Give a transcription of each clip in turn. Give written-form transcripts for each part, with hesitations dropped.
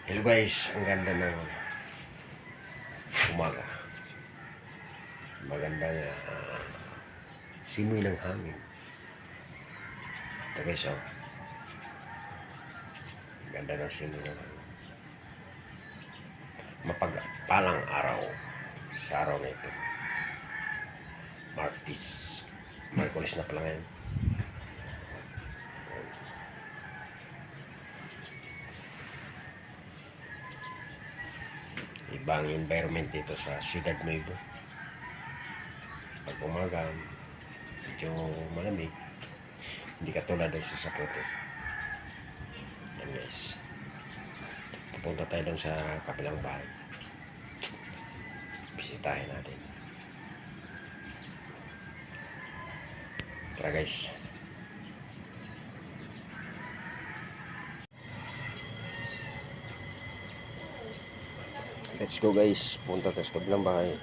Hello guys, ang ganda ng umaga. Magandang simoy ng hangin. Ito guys, oh. Ganda ng simoy ng hangin. Mapagpalang araw sa araw na ito. Martes na pala ngayon. Ibang environment dito sa Ciudad Nuevo. Pag umaga, medyo malamig. Hindi katulad doon sa Sapote. Yan guys. Pupunta tayo doon sa kabilang bahay. Bisitahin natin. Tara guys. Let's go guys, punta tayo sa kabilang bahay.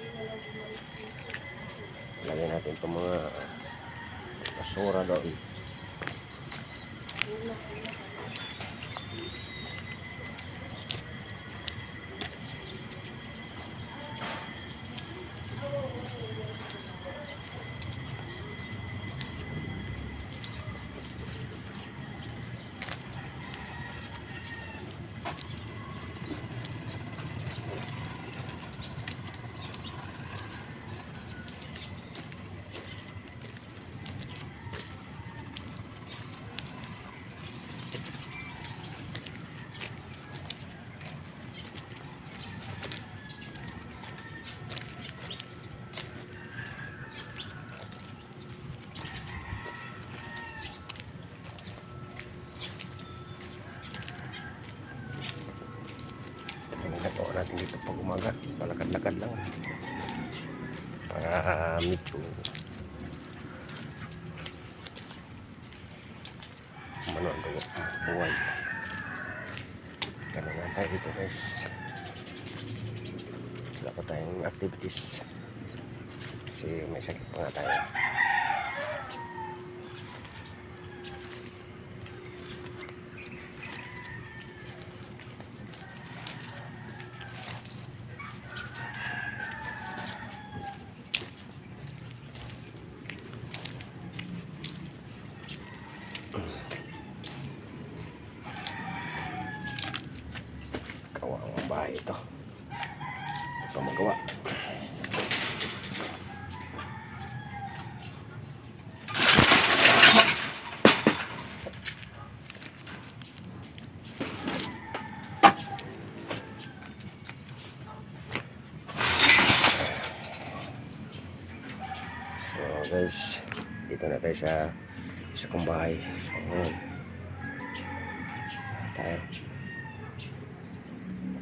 Lagay natin itong mga basura doon. Ginagawa natin dito pag umaga, palakad-lakad lang para medyo buhay. Ganun lang tayo dito guys. Wala pa tayong activities kasi may sakit pa nga tayo. Kawawang bahay ito. Ito magawa. So guys, dito na tayo sa kong bahay. So ngayon tayo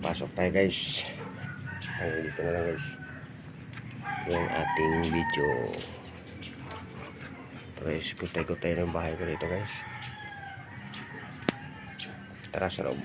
pasok tayo guys. Hanggang dito na lang guys yung ating video. Press kutay ng bahay ko dito guys. Tara sa loob.